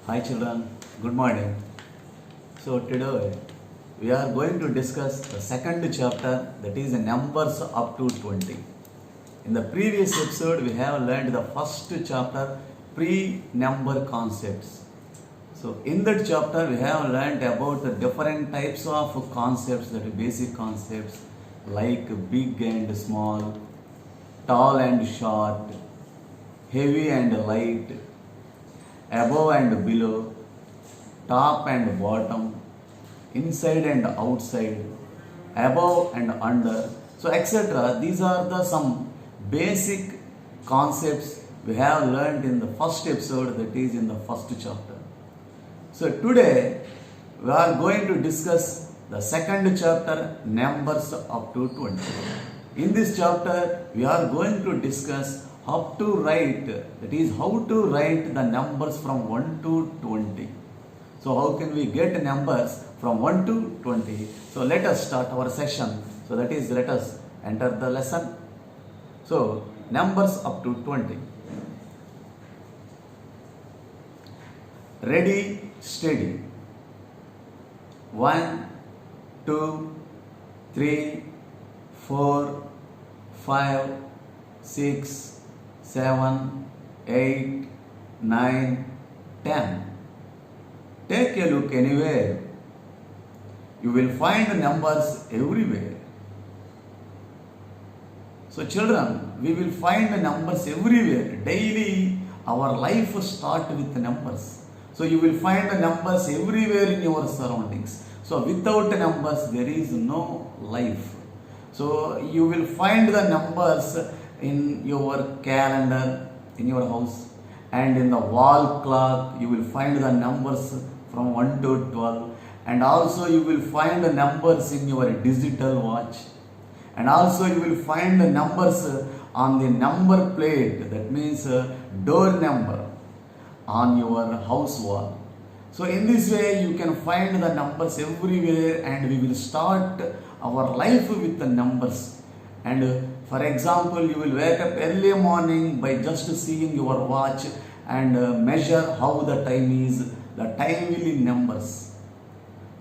Hi children, good morning. So today we are going to discuss the second chapter, that is numbers up to 20. In the previous episode we have learned the first chapter, pre-number concepts. So in that chapter we have learned about the different types of concepts, that is basic concepts like big and small, tall and short, heavy and light, above and below, top and bottom, inside and outside, above and under, so etc. These are the some basic concepts we have learned in the first episode, that is in the first chapter. So today we are going to discuss the second chapter, numbers up to 20. In this chapter we are going to discuss how to write, that is how to write the numbers from 1 to 20. So how can we get numbers from 1 to 20? So let us start our session. So that is, let us enter the lesson. So numbers up to 20. Ready, steady. 1, 2, 3, 4, 5, 6, 7, 8, 9, 10. Take a look anywhere. You will find numbers everywhere. So children, we will find numbers everywhere. Daily our life starts with numbers. So you will find numbers everywhere in your surroundings. So without numbers there is no life. So you will find the numbers in your calendar, in your house, and in the wall clock you will find the numbers from 1 to 12, and also you will find the numbers in your digital watch, and also you will find the numbers on the number plate, that means door number on your house wall. So in this way you can find the numbers everywhere, and we will start our life with the numbers. And for example, you will wake up early morning by just seeing your watch and measure how the time is. The time will in numbers.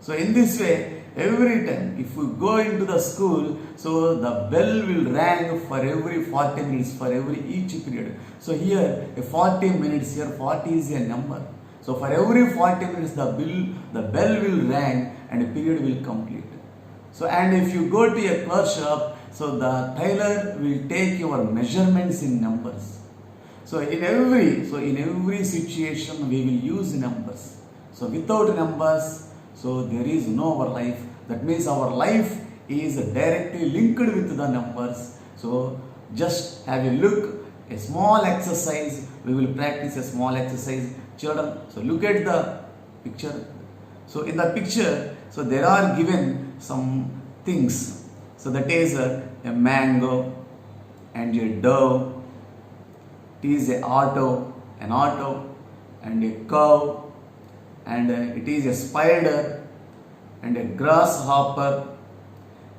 So in this way, every time if you go into the school, so the bell will ring for every 40 minutes, for every each period. So here a 40 minutes, here 40 is a number. So for every 40 minutes the bell will ring and a period will complete. So and if you go to a cloth shop, so the tailor will take your measurements in numbers. So in every situation we will use numbers. So without numbers, so there is no our life. That means our life is directly linked with the numbers. So just have a look, a small exercise. We will practice a small exercise, children. So look at the picture. So in the picture, so there are given some things. So that is a mango and a dove. It is an auto, and a cow, and it is a spider and a grasshopper.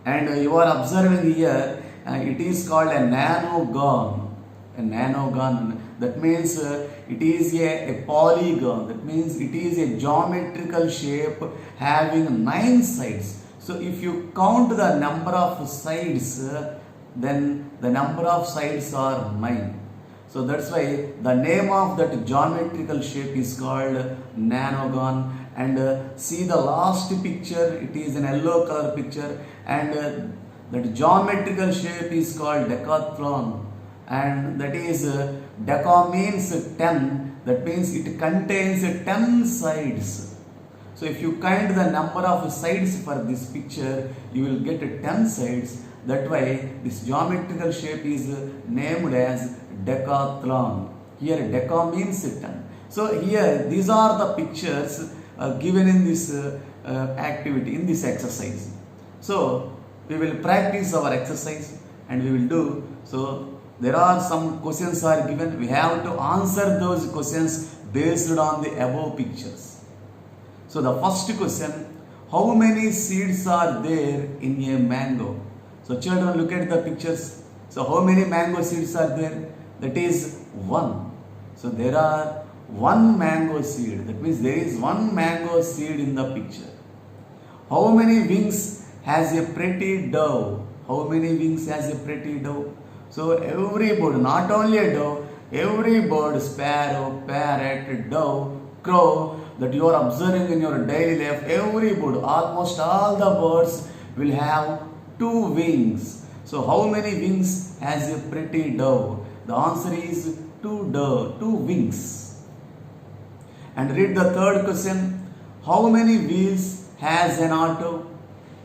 And you are observing here, it is called a nanogon. A nanogon, that means it is a polygon. That means it is a geometrical shape having 9 sides. So if you count the number of sides, then the number of sides are 9. So that's why the name of that geometrical shape is called nanogon. And see the last picture, it is an yellow color picture, and that geometrical shape is called decathlon. And that is deca means 10, that means it contains 10 sides. So if you count the number of sides for this picture, you will get 10 sides. That way this geometrical shape is named as decathlon. Here deca means 10. So here these are the pictures given in this activity, in this exercise. So we will practice our exercise and we will do. So there are some questions are given. We have to answer those questions based on the above pictures. So the first question, how many seeds are there in a mango? So children, look at the pictures. So how many mango seeds are there? That is 1. So there are one mango seed. That means there is one mango seed in the picture. How many wings has a pretty dove? How many wings has a pretty dove? So every bird, not only a dove, every bird, sparrow, parrot, dove, crow, that you are observing in your daily life, every bird, almost all the birds will have two wings. So how many wings has a pretty dove? The answer is two wings. And read the third question. How many wheels has an auto?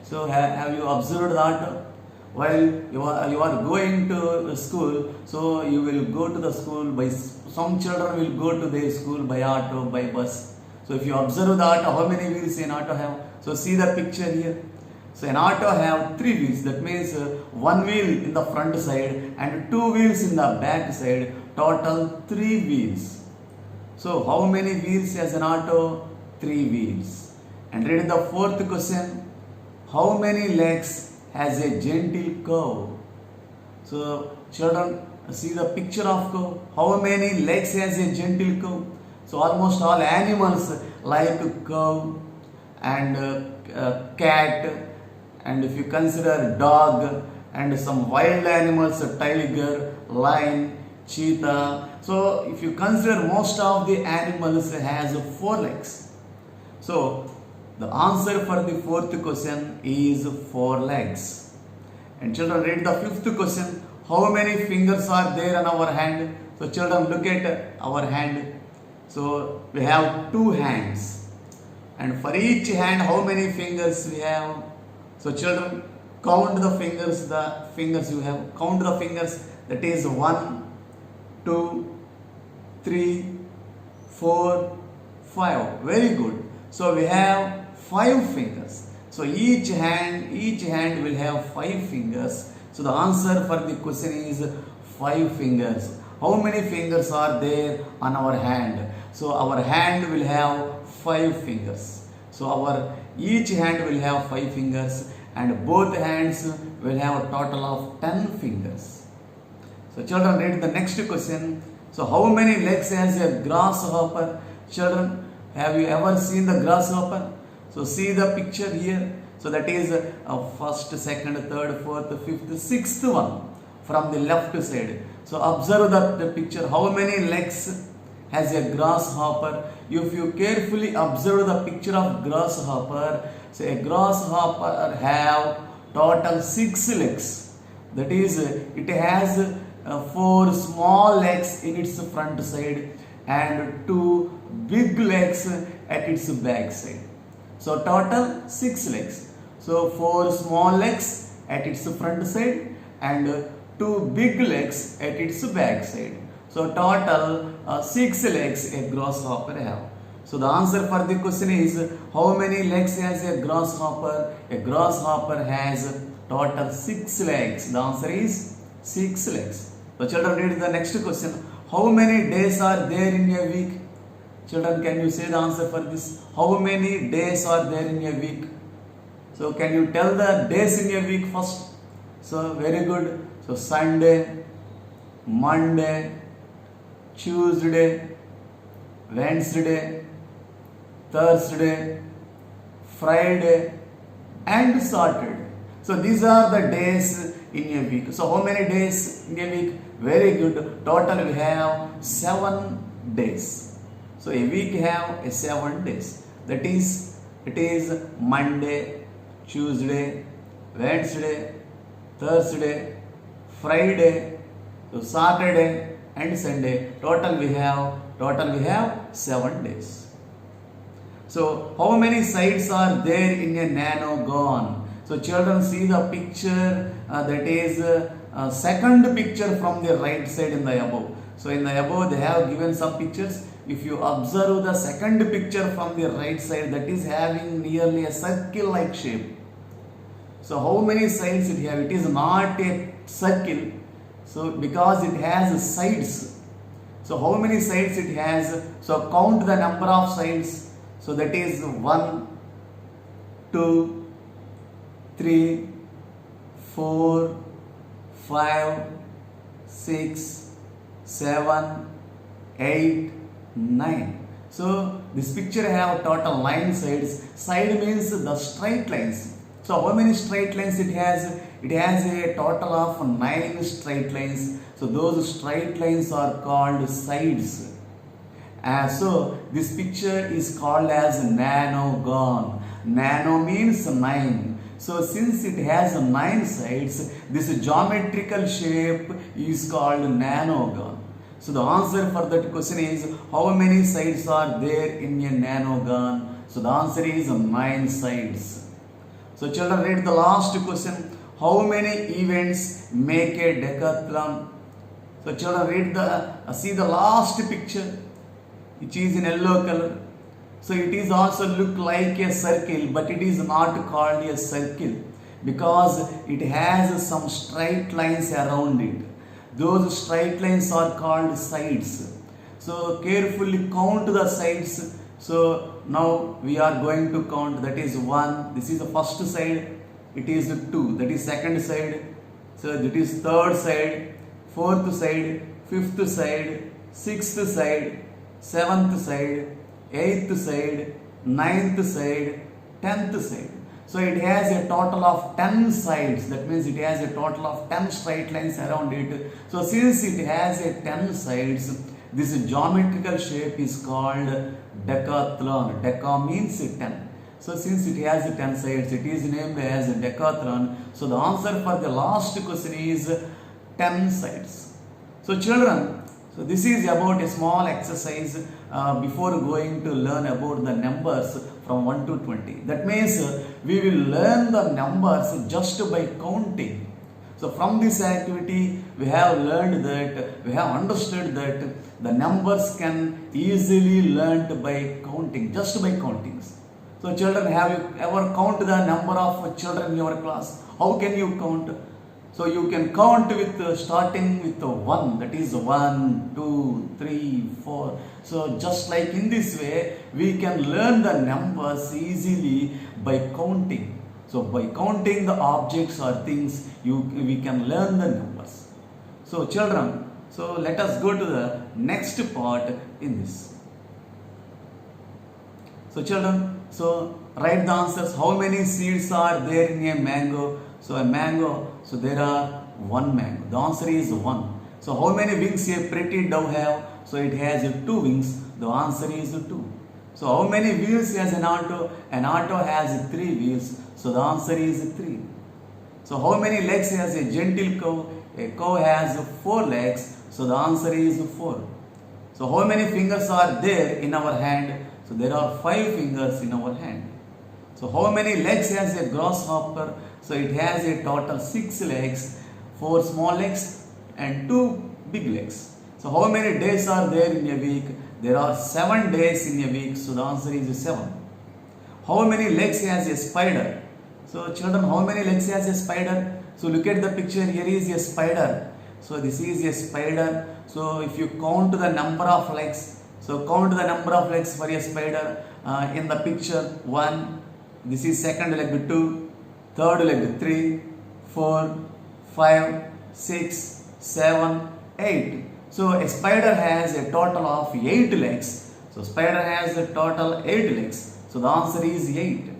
So have you observed the auto? While you are going to school, so you will go to the school by, some children will go to their school by auto, by bus. So if you observe the auto, how many wheels an auto have? So see the picture here. So an auto have three wheels. That means one wheel in the front side and two wheels in the back side. Total three wheels. So how many wheels has an auto? Three wheels. And read the fourth question. How many legs has a gentle cow? So children, see the picture of cow. How many legs has a gentle cow? So almost all animals like cow and cat, and if you consider dog and some wild animals, tiger, lion, cheetah. So if you consider most of the animals has four legs. So the answer for the fourth question is four legs. And children, read the fifth question. How many fingers are there on our hand? So children, look at our hand. So we have two hands. And for each hand, how many fingers we have? So children, count the fingers you have. Count the fingers. That is 1, 2, 3, 4, 5. Very good. So we have 5 fingers. So each hand will have 5 fingers. So the answer for the question is 5 fingers. How many fingers are there on our hand? So our hand will have 5 fingers. So each hand will have 5 fingers and both hands will have a total of 10 fingers. So children, read the next question. So how many legs has a grasshopper? Children, have you ever seen the grasshopper? So see the picture here. So that is first, second, third, fourth, fifth, sixth one from the left side. So observe the picture. How many legs has a grasshopper? If you carefully observe the picture of grasshopper, so a grasshopper have total 6 legs. That is, it has 4 small legs in its front side and 2 big legs at its back side. So total 6 legs. So 4 small legs at its front side and 2 big legs at its back side. So total 6 legs a grasshopper have. So the answer for the question is, how many legs has a grasshopper? A grasshopper has total 6 legs. The answer is 6 legs. So children, read the next question. How many days are there in a week? Children, can you say the answer for this? How many days are there in a week? So can you tell the days in a week first? So very good. So Sunday, Monday, Tuesday, Wednesday, Thursday, Friday and Saturday. So these are the days in a week. So how many days in a week? Very good. Total we have 7 days. So a week have 7 days. That is, it is Monday, Tuesday, Wednesday, Thursday, Friday, so Saturday and Sunday. Total we have 7 days. So how many sides are there in a nanogon? So children, see the picture, that is second picture from the right side in the above. So in the above they have given some pictures. If you observe the second picture from the right side, that is having nearly a circle like shape. So how many sides it have? It is not a circle. So because it has sides. So how many sides it has? So count the number of sides. So that is 1, 2, 3, 4, 5, 6, 7, 8, 9. So this picture have total 9 sides. Side means the straight lines. So how many straight lines it has? It has a total of 9 straight lines. So those straight lines are called sides. So this picture is called as nanogon. Nano means 9. So since it has 9 sides, this geometrical shape is called nanogon. So the answer for that question is, how many sides are there in a nanogon? So the answer is 9 sides. So children, read the last question. How many events make a decathlon? So children, read see the last picture, which is in yellow color. So it is also look like a circle, but it is not called a circle because it has some straight lines around it. Those straight lines are called sides. So carefully count the sides. So now we are going to count. That is 1. This is the first side. It is 2. That is second side. So that is third side, fourth side, fifth side, sixth side, seventh side, eighth side, ninth side, 10th side. So it has a total of 10 sides. That means it has a total of 10 straight lines around it. So since it has a 10 sides, this geometrical shape is called decathlon. Deca means 10. So since it has 10 sides, it is named as decathlon. So the answer for the last question is 10 sides. So children, so this is about a small exercise before going to learn about the numbers from 1 to 20. That means we will learn the numbers just by counting. So from this activity we have learned that, we have understood that the numbers can easily learned by counting, just by counting. So children, have you ever counted the number of children in your class? How can you count? So you can count with starting with 1, that is 1, 2, 3, 4. So just like in this way, we can learn the numbers easily by counting. So by counting the objects or things, we can learn the numbers. So children, so let us go to the next part in this. So children, so write the answers. How many seeds are there in a mango? So a mango, so there are 1 mango. The answer is 1. So how many wings a pretty dove have? So it has 2 wings. The answer is 2. So how many wheels has an auto? An auto has 3 wheels. So the answer is 3. So how many legs has a gentle cow? A cow has 4 legs. So the answer is 4. So how many fingers are there in our hand? So there are 5 fingers in our hand. So how many legs has a grasshopper? So it has a total 6 legs, 4 small legs and 2 big legs. So how many days are there in a week? There are 7 days in a week. So the answer is 7. How many legs has a spider? So children, how many legs has a spider? So look at the picture. Here is a spider. So this is a spider. So if you count the number of legs, so count the number of legs for a spider in the picture. 1. This is second leg 2. Third leg 3, 4, 5, 6, 7, 8. So a spider has a total of 8 legs. So spider has a total 8 legs. So the answer is 8.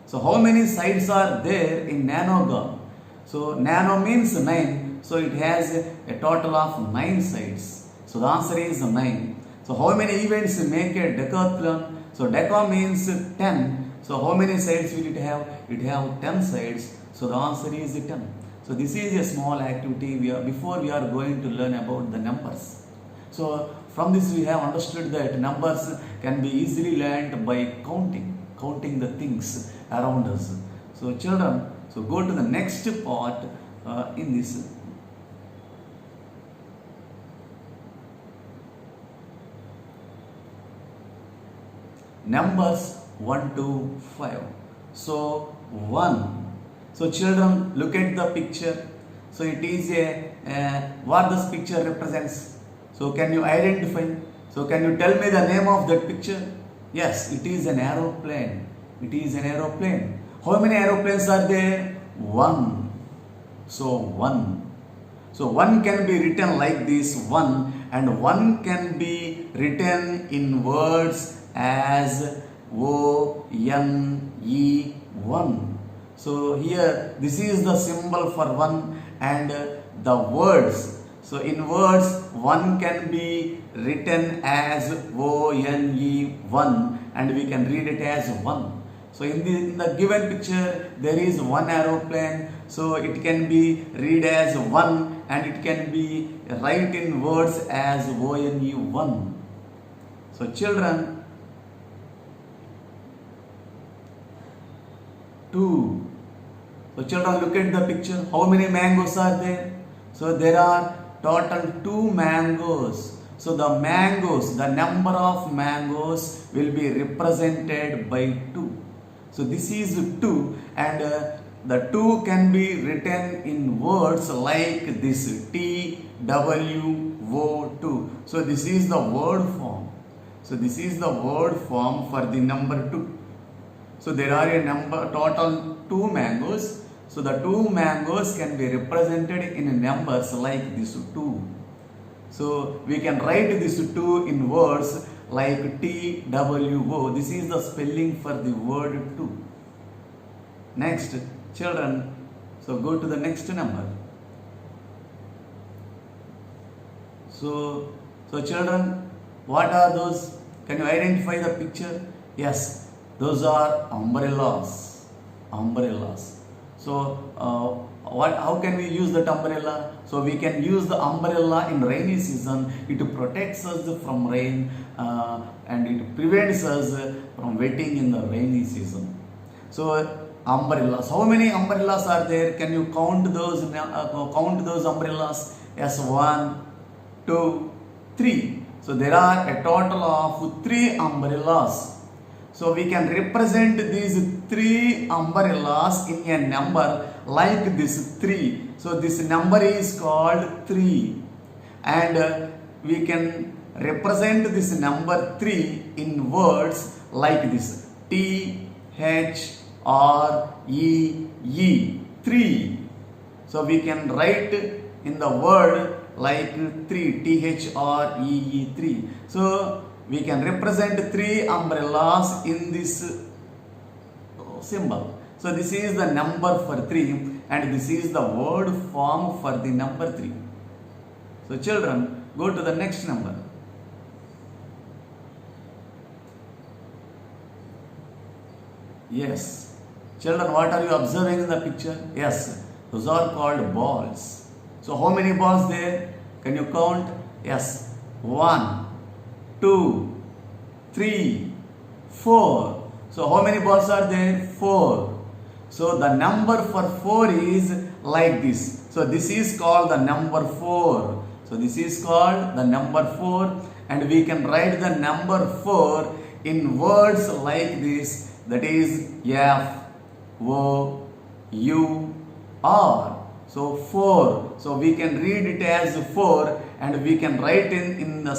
So how many sides are there in nanogon? So nano means 9. So it has a total of 9 sides. So the answer is 9. So how many events make a decathlon? So deca means 10. So how many sides will it have? It have 10 sides. So the answer is 10. So this is a small activity before we are going to learn about the numbers. So from this we have understood that numbers can be easily learned by counting the things around us. So children, so go to the next part in this. Numbers 1 to 5. So 1. So children, look at the picture. So it is what this picture represents. So can you identify? So can you tell me the name of that picture? Yes, it is an aeroplane. It is an aeroplane. How many aeroplanes are there? 1. So 1. So 1 can be written like this, 1, and 1 can be written in words as O-N-E, 1. So here this is the symbol for 1 and the words. So in words 1 can be written as O-N-E, 1, and we can read it as 1. So in the given picture there is one aeroplane, so it can be read as 1 and it can be write in words as O-N-E, 1. So children, 2. So children, look at the picture. How many mangoes are there? So there are total 2 mangoes. So the mangoes, the number of mangoes will be represented by 2. So this is 2, and the 2 can be written in words like this, TWO2. So this is the word form. So this is the word form for the number 2. So there are a total 2 mangoes. So the 2 mangoes can be represented in numbers like this 2. So we can write this 2 in words like TWO. This is the spelling for the word 2. Next, children, so go to the next number. So children, what are those? Can you identify the picture? Yes, those are umbrellas. Umbrellas. So how can we use that umbrella? So we can use the umbrella in rainy season. It protects us from rain and it prevents us from wetting in the rainy season. So umbrellas. How many umbrellas are there? Can you count those umbrellas? Yes, 1, 2, 3. So there are a total of 3 umbrellas. So we can represent these 3 umbrellas in a number like this 3. So this number is called 3, and we can represent this number 3 in words like this, THREE, 3. So we can write in the word like 3, THREE, 3. So we can represent 3 umbrellas in this symbol. So this is the number for 3 and this is the word form for the number 3. So children, go to the next number. Yes. Children, what are you observing in the picture? Yes, those are called balls. So how many balls there? Can you count? Yes, 1, 2, 3, 4. So how many balls are there? 4. So the number for 4 is like this. So this is called the number 4. So this is called the number 4, and we can write the number 4 in words like this, that is F-O-U-R. So 4. So we can read it as 4 and we can write in the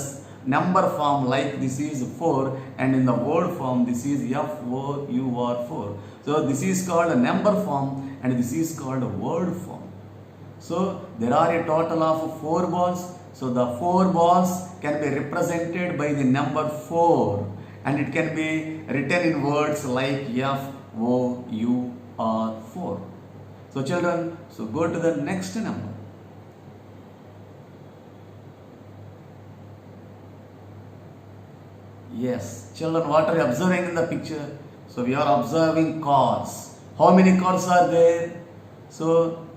number form like this is 4, and in the word form this is F-O-U-R, 4. So this is called a number form and this is called a word form. So there are a total of 4 balls. So the 4 balls can be represented by the number 4 and it can be written in words like F-O-U-R, 4. So children, so go to the next number. Yes, children, what are you observing in the picture? So we are observing cars. How many cars are there? So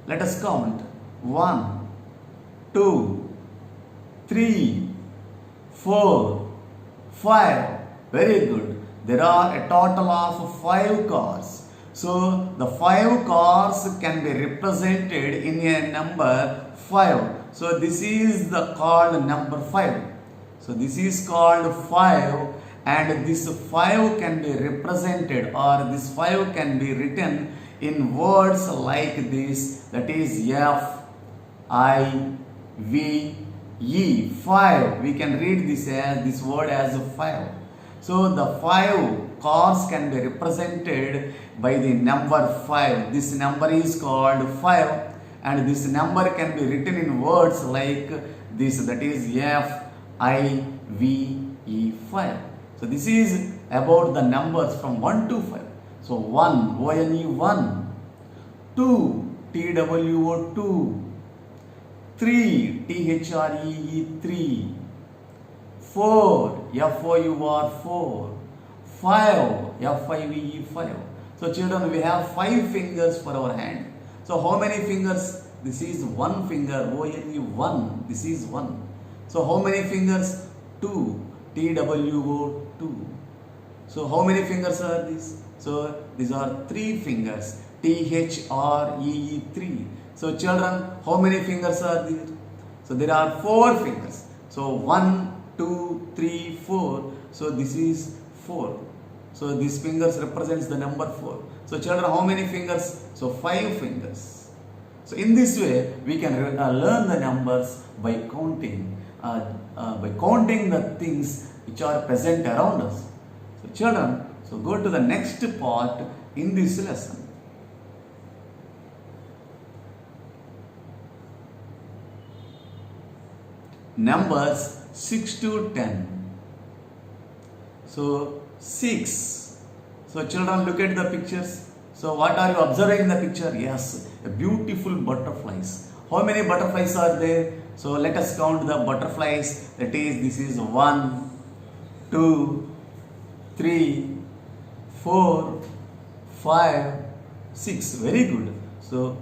let us count. 1, 2, 3, 4, 5. Very good. There are a total of 5 cars. So the 5 cars can be represented in a number 5. So this is called number 5. So this is called 5, and this 5 can be represented, or this 5 can be written in words like this, that is F-I-V-E, 5. We can read this word as 5. So the 5 cars can be represented by the number 5. This number is called 5, and this number can be written in words like this, that is FIVE 5. So this is about the numbers from 1 to 5. So 1 ONE 1, 2 TWO 2, 3 THREE 3, 4 FOUR 4, 5 FIVE 5. So children, we have 5 fingers for our hand. So how many fingers? This is 1 finger, ONE 1. This is 1. So how many fingers? 2 TWO 2. So how many fingers are these? So these are 3 fingers, THREE 3. So children, how many fingers are there? So there are 4 fingers. So 1, 2, 3, 4. So this is 4. So these fingers represents the number 4. So children, how many fingers? So 5 fingers. So in this way, we can learn the numbers by counting the things which are present around us. So children, so go to the next part in this lesson. Numbers 6 to 10. So 6. So children, look at the pictures. So what are you observing in the picture? Yes, a beautiful butterflies. How many butterflies are there? So let us count the butterflies. That is, this is 1, 2, 3, 4, 5, 6. Very good. So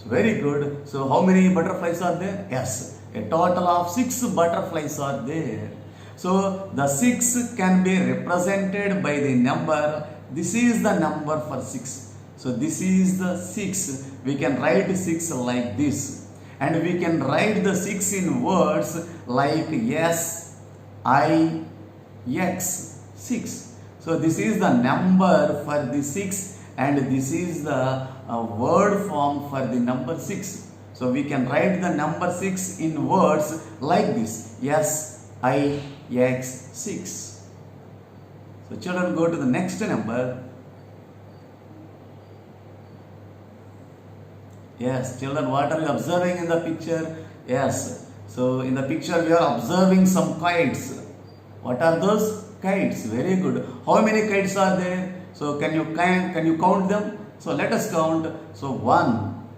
very good. So how many butterflies are there? Yes, a total of 6 butterflies are there. So the 6 can be represented by the number. This is the number for 6. So this is the 6. We can write 6 like this. And we can write the 6 in words like S, I, X, 6. So this is the number for the 6, and this is the word form for the number 6. So we can write the number 6 in words like this, S, I, X, 6. So children, go to the next number. Yes, children, what are you observing in the picture? Yes, so in the picture we are observing some kites. What are those? Kites. Very good. How many kites are there? So can you count them? So let us count. So 1,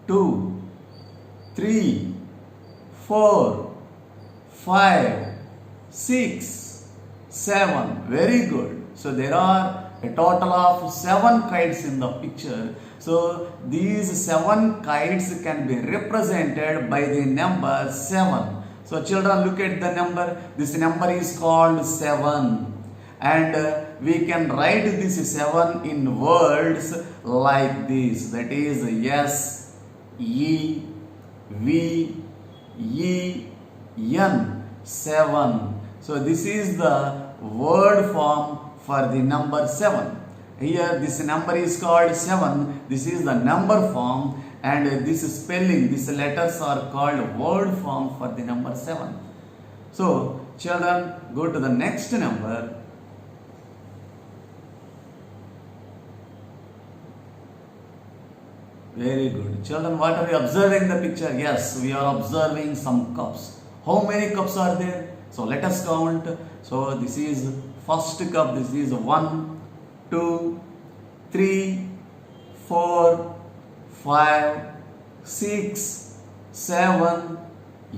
2, 3, 4, 5, 6, 7. Very good. So there are a total of 7 kites in the picture. So these 7 kites can be represented by the number 7. So children, look at the number. This number is called 7. And we can write this 7 in words like this. That is S, E, V, E, N, 7. So this is the word form for the number 7. Here this number is called 7. This is the number form, and this spelling, these letters are called word form for the number 7. So children, go to the next number. Very good. Children, what are you observing the picture? Yes, we are observing some cups. How many cups are there? So let us count. So this is first cup. This is 1, 2, 3, 4, 5, 6, 7,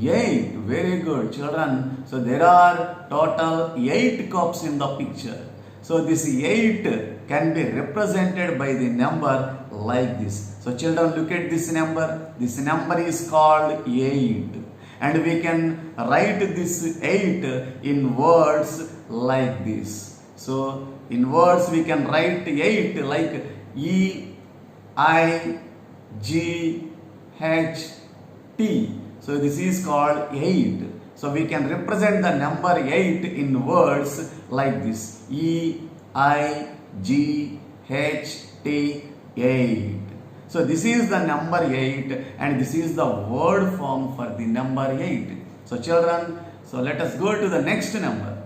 8. Very good, children. So there are total 8 cups in the picture. So this 8 can be represented by the number like this. So children, look at this number. This number is called 8. And we can write this 8 in words like this. So in words we can write 8 like E, I, G, H, T. So this is called 8. So we can represent the number 8 in words like this. E, I, G, H, T, 8. So this is the number 8, and this is the word form for the number 8. So children, so let us go to the next number.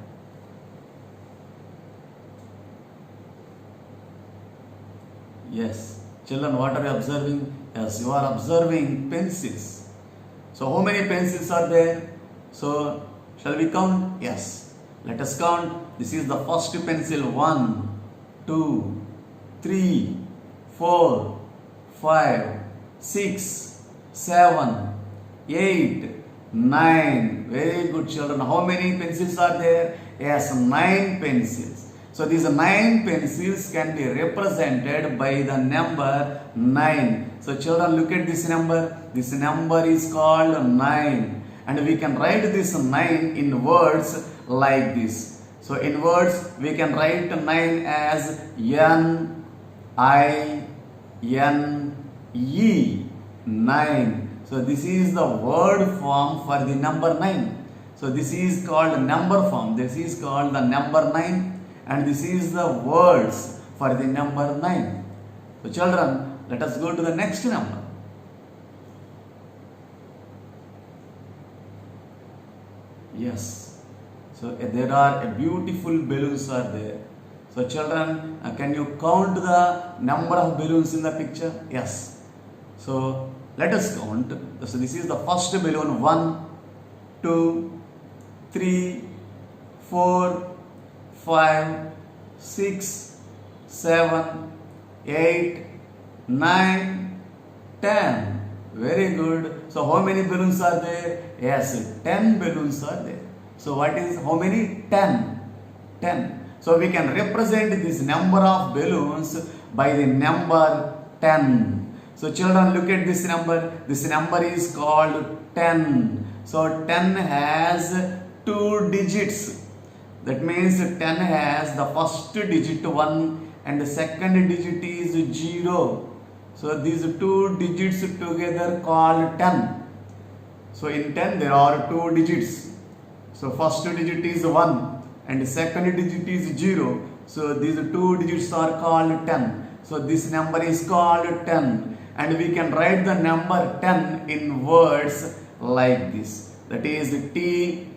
Yes, children, what are you observing? Yes, you are observing pencils. So how many pencils are there? So shall we count? Yes. Let us count. This is the first pencil. 1, 2, 3, 4, 5, 6, 7, 8, 9. Very good, children. How many pencils are there? Yes, 9 pencils. So these 9 pencils can be represented by the number 9. So children, look at this number. This number is called 9. And we can write this 9 in words like this. So in words, we can write 9 as N-I-N-E, 9. So this is the word form for the number 9. So this is called number form. This is called the number 9. And this is the words for the number 9. So children, let us go to the next number. Yes. So there are beautiful balloons are there. So children, can you count the number of balloons in the picture? Yes. So let us count. So this is the first balloon. 1, 2, 3, 4, 5, 6, 7, 8, 9, 10. Very good. So how many balloons are there? Yes, 10 balloons are there. So what is how many? 10. 10. So we can represent this number of balloons by the number 10. So children, look at this number. This number is called 10. So 10 has 2 digits. That means 10 has the first digit 1 and the second digit is 0. So these 2 digits together called 10. So in 10 there are 2 digits. So first digit is 1 and the second digit is 0. So these 2 digits are called 10. So this number is called 10. And we can write the number 10 in words like this. That is T-E-N,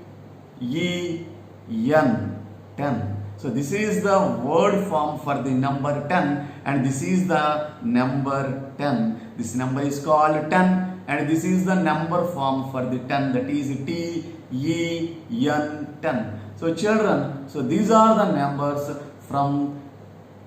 10. So this is the word form for the number 10 and this is the number 10. This number is called 10 and this is the number form for the 10, that is T-E-N, 10. So children, so these are the numbers from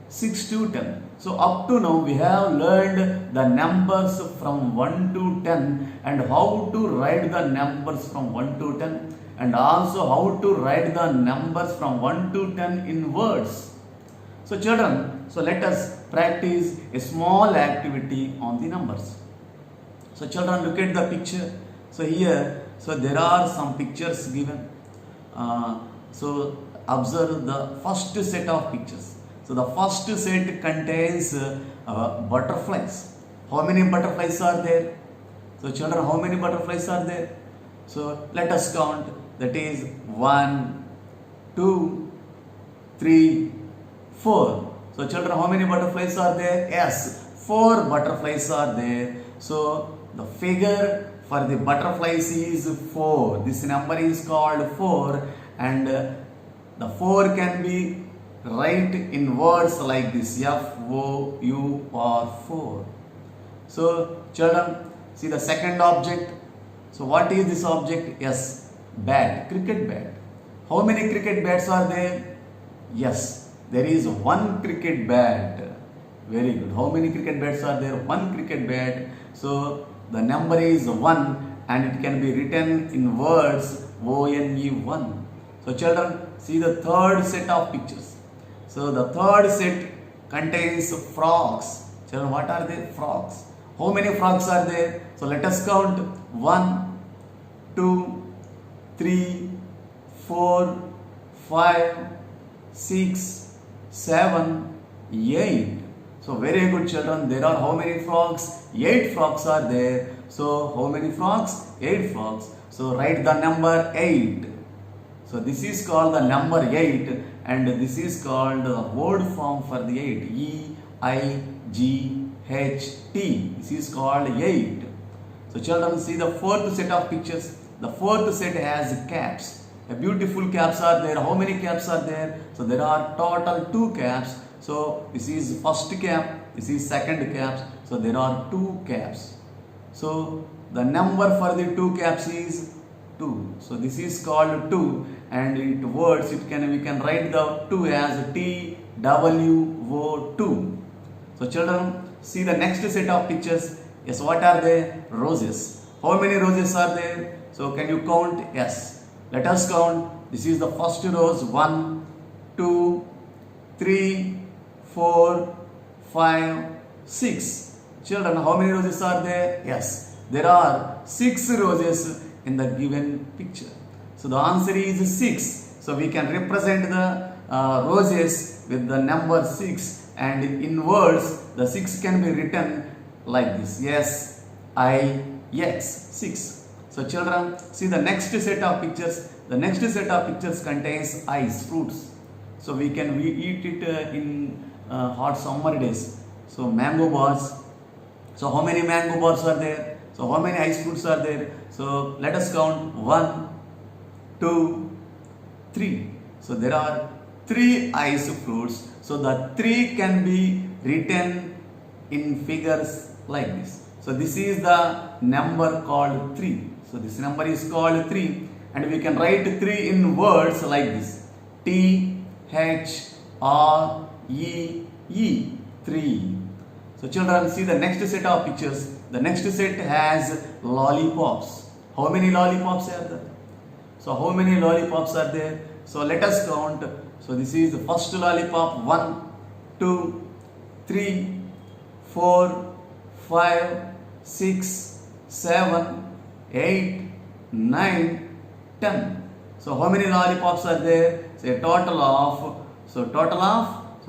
6 to 10. So up to now we have learned the numbers from 1 to 10 and how to write the numbers from 1 to 10 and also how to write the numbers from 1 to 10 in words. So children, so let us practice a small activity on the numbers. So children, look at the picture. So here, so there are some pictures given. So observe the first set of pictures. So the first set contains butterflies. How many butterflies are there? So children, how many butterflies are there? So let us count. That is 1, 2, 3, 4. So children, how many butterflies are there? Yes, 4 butterflies are there. So the figure for the butterflies is 4. This number is called 4 and the 4 can be write in words like this, F-O-U-R, 4. So children, see the second object. So what is this object? Yes, bat, cricket bat. How many cricket bats are there? Yes, there is 1 cricket bat. Very good. How many cricket bats are there? 1 cricket bat. So the number is 1 and it can be written in words O-N-E, 1. So children, see the third set of pictures. So the third set contains frogs. Children, what are they? Frogs. How many frogs are there? So let us count. 1, 2, 3, 4, 5, 6, 7, 8. So very good children. There are how many frogs? 8 frogs are there. So how many frogs? 8 frogs. So write the number 8. So this is called the number 8 and this is called the word form for the 8. E-I-G-H-T. This is called 8. So children, see the fourth set of pictures. The fourth set has caps. A beautiful caps are there. How many caps are there? So there are total 2 caps. So this is first cap. This is second cap. So there are 2 caps. So the number for the 2 caps is 2. So this is called 2, and in words we can write the 2 as TWO2. So children, see the next set of pictures. Yes, what are they? Roses. How many roses are there? So can you count? Yes. Let us count. This is the first rose. 1, 2, 3, 4, 5, 6. Children, how many roses are there? Yes. There are 6 roses in the given picture. So the answer is 6. So we can represent the roses with the number 6, and in words the 6 can be written like this. Yes, I-X, 6. So children, see the next set of pictures. The next set of pictures contains ice, fruits. So we eat it in hot summer days. So mango bars. So how many mango bars are there? So how many ice fruits are there? So let us count. 1, 2, 3. So there are 3 ice fruits. So the 3 can be written in figures like this. So this is the number called 3. So this number is called 3, and we can write 3 in words like this. T-H-R-E-E, 3. So children, see the next set of pictures. The next set has lollipops. How many lollipops are there? So how many lollipops are there? So let us count. So this is the first lollipop. 1, 2, 3, 4, 5, 6, 7, 8, 9, 10. So how many lollipops are there? So a total of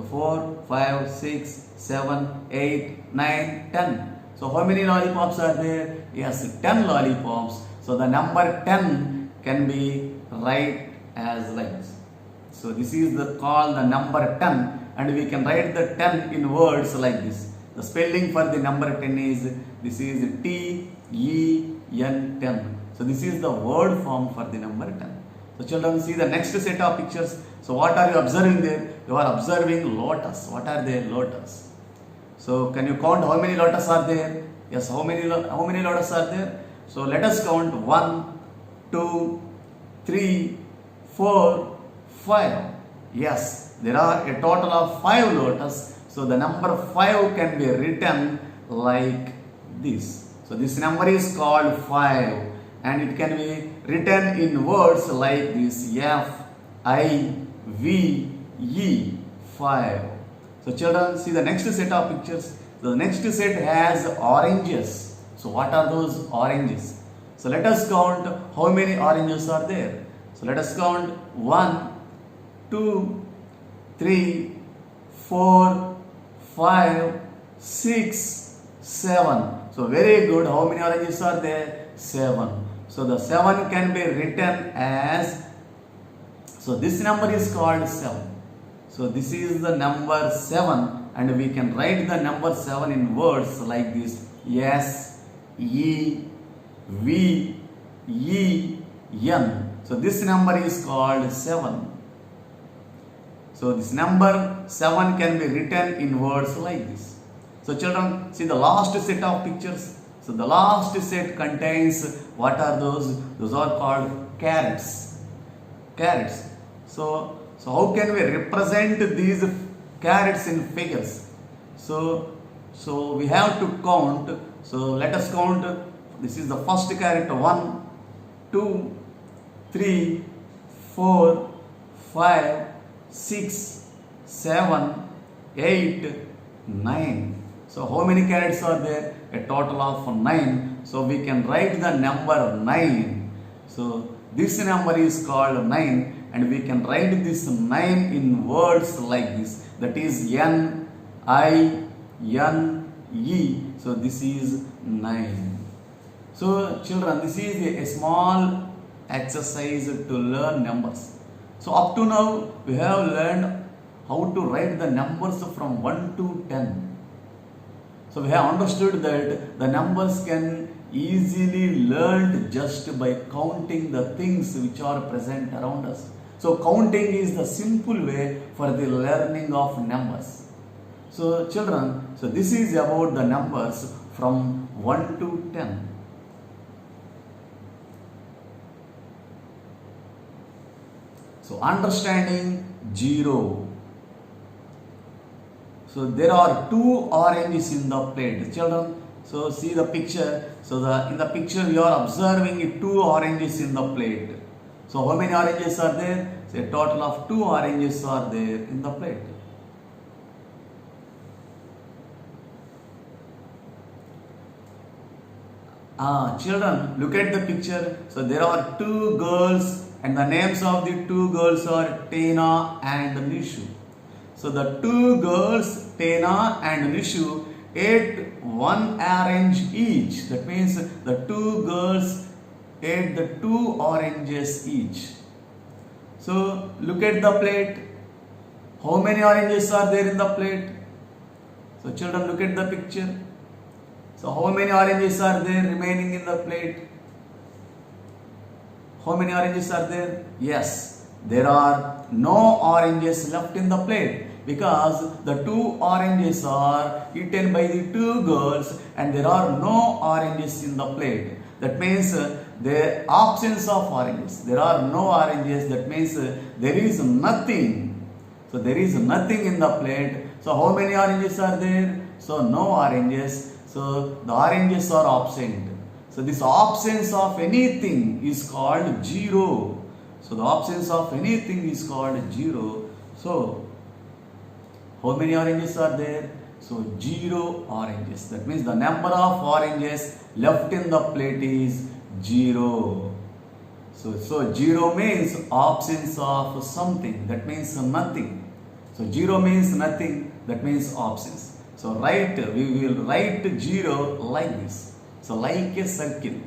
4, 5, 6, 7, 8, 9, 10. So how many lollipops are there? Yes, 10 lollipops. So the number 10 can be write as like this. So this is called the number 10, and we can write the 10 in words like this. The spelling for the number 10 is, this is T-E-N, 10. So this is the word form for the number 10. So children, see the next set of pictures. So what are you observing there? You are observing lotus. What are they? Lotus. So can you count how many lotus are there? Yes, how many lotus are there? So let us count. 1, 2, 3, 4, 5. Yes, there are a total of 5 lotus. So the number 5 can be written like this. So this number is called 5, and it can be written in words like this. F-I-V-E, 5. So children, see the next set of pictures. The next set has oranges. So what are those oranges? So let us count how many oranges are there. So let us count. 1, 2, 3, 4, 5, 6, 7. So very good. How many oranges are there? 7. So the 7 can be written as, so this number is called 7. So this is the number 7, and we can write the number 7 in words like this. S-E-V-E-N. So this number is called 7. So this number 7 can be written in words like this. So children, see the last set of pictures. So the last set contains, what are those? Those are called carrots. Carrots. So how can we represent these carrots in figures? So we have to count. So let us count. This is the first carrot. 1, 2, 3, 4, 5, 6, 7, 8, 9. So how many carrots are there? A total of 9. So we can write the number 9. So this number is called 9, and we can write this 9 in words like this. That is N-I-N-E. So this is 9. So children, this is a small exercise to learn numbers. So up to now we have learned how to write the numbers from 1 to 10. So we have understood that the numbers can easily learned just by counting the things which are present around us. So counting is the simple way for the learning of numbers. So children, so this is about the numbers from 1 to 10. So understanding 0. So there are 2 oranges in the plate. Children, so see the picture. So in the picture you are observing 2 oranges in the plate. So how many oranges are there? So a total of 2 oranges are there in the plate. Children, look at the picture. So there are 2 girls and the names of the 2 girls are Tina and Nishu. So the 2 girls, Tina and Nishu, ate 1 orange each. That means the 2 girls ate the 2 oranges each. So look at the plate. How many oranges are there in the plate? So children, look at the picture. So how many oranges are there remaining in the plate? How many oranges are there? Yes, there are no oranges left in the plate because the 2 oranges are eaten by the 2 girls and there are no oranges in the plate. That means the absence of oranges. There are no oranges. That means there is nothing. So there is nothing in the plate. So how many oranges are there? So no oranges. So the oranges are absent. So this absence of anything is called 0. So the absence of anything is called 0. So how many oranges are there? So 0 oranges. That means the number of oranges left in the plate is 0. So 0 means absence of something. That means nothing. So 0 means nothing. That means absence. So we will write 0 like this. So like a circle.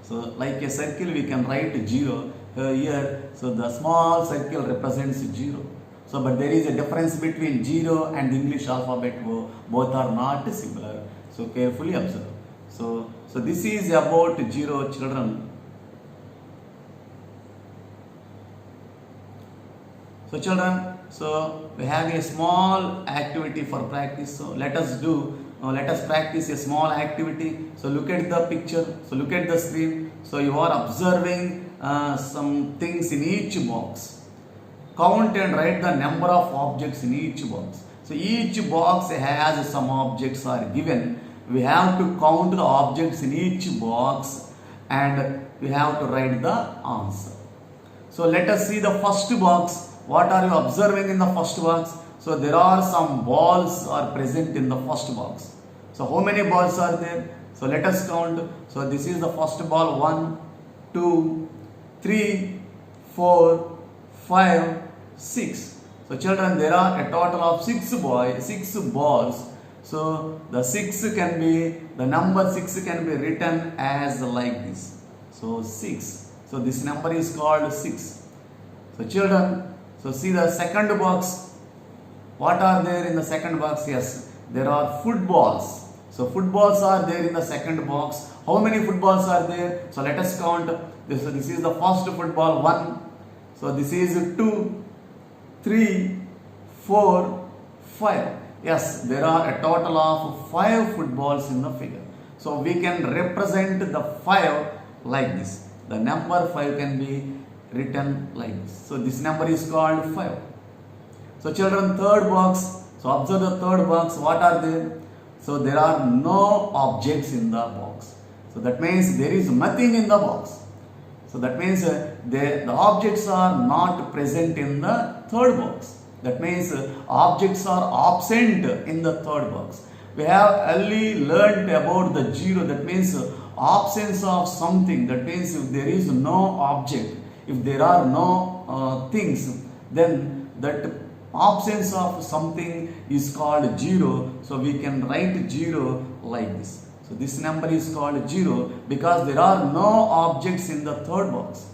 So like a circle we can write 0 here. So the small circle represents 0. So but there is a difference between 0 and English alphabet. Both are not similar. So carefully observe. So this is about 0, children. So children, so we have a small activity for practice. So let us practice a small activity. So look at the picture. So look at the screen. So you are observing some things in each box. Count and write the number of objects in each box. So each box has some objects are given. We have to count the objects in each box and we have to write the answer. So let us see the first box. What are you observing in the first box? So there are some balls are present in the first box. So how many balls are there? So let us count. So this is the first ball. 1, 2, 3, 4, 5, 6. So children, there are a total of 6 balls. So the number 6 can be written as like this. So 6. So this number is called 6. So children, so see the second box. What are there in the second box? Yes, there are footballs. So footballs are there in the second box. How many footballs are there? So let us count. This is the first football, 1. So this is 2, 3, 4, 5. Yes, there are a total of 5 footballs in the figure. So we can represent the 5 like this. The number 5 can be written like this. So this number is called 5. So children, third box. So observe the third box. What are there? So there are no objects in the box. So that means there is nothing in the box. So that means the objects are not present in the third box. That means objects are absent in the third box. We have only learned about the 0. That means absence of something. That means if there is no object, if there are no things, then that absence of something is called 0. So we can write 0 like this. So this number is called 0 because there are no objects in the third box.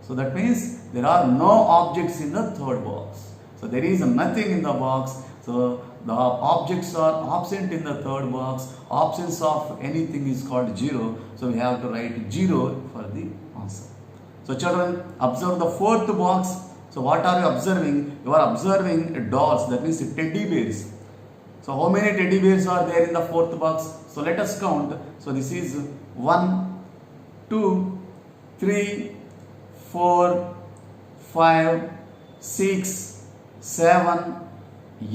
So that means there are no objects in the third box. So there is nothing in the box. So the objects are absent in the third box. Absence of anything is called 0. So we have to write 0 for the answer. So children, observe the fourth box. So what are you observing? You are observing dolls. That means teddy bears. So how many teddy bears are there in the fourth box? So let us count. So this is 1, 2, 3, 4, 5, 6, 7,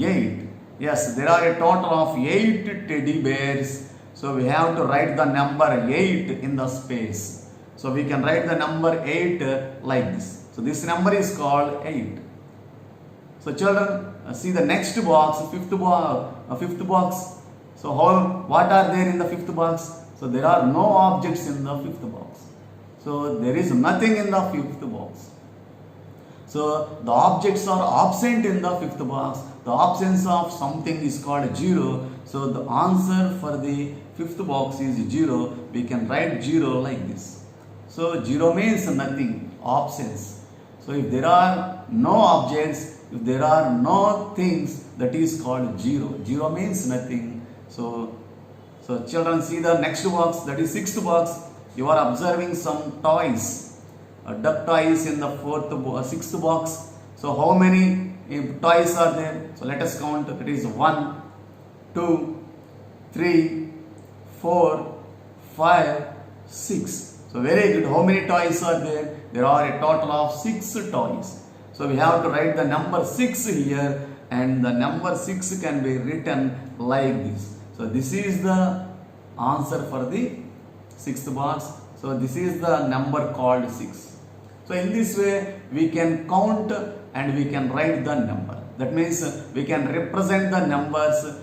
8. Yes, there are a total of 8 teddy bears. So we have to write the number 8 in the space. So we can write the number 8 like this. So this number is called 8. So children, see the next box, fifth box. So what are there in the fifth box? So there are no objects in the fifth box. So there is nothing in the fifth box. So the objects are absent in the fifth box. The absence of something is called 0. So the answer for the fifth box is 0. We can write 0 like this. So 0 means nothing, absence. So if there are no objects, if there are no things, that is called 0. 0 means nothing. So children, see the next box, that is sixth box. You are observing some toys. Duck toys in the sixth box. So how many toys are there? So let us count. It is 1, 2, 3, 4, 5, 6. So very good. How many toys are there? There are a total of 6 toys. So we have to write the number 6 here, and the number 6 can be written like this. So this is the answer for the sixth box. So this is the number called 6. So in this way we can count and we can write the number. That means we can represent the numbers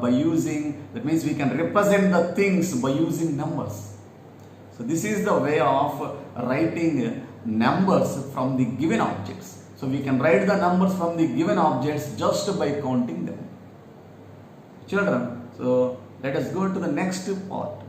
by using, that means we can represent the things by using numbers. So this is the way of writing numbers from the given objects. So we can write the numbers from the given objects just by counting them. Children, so let us go to the next part.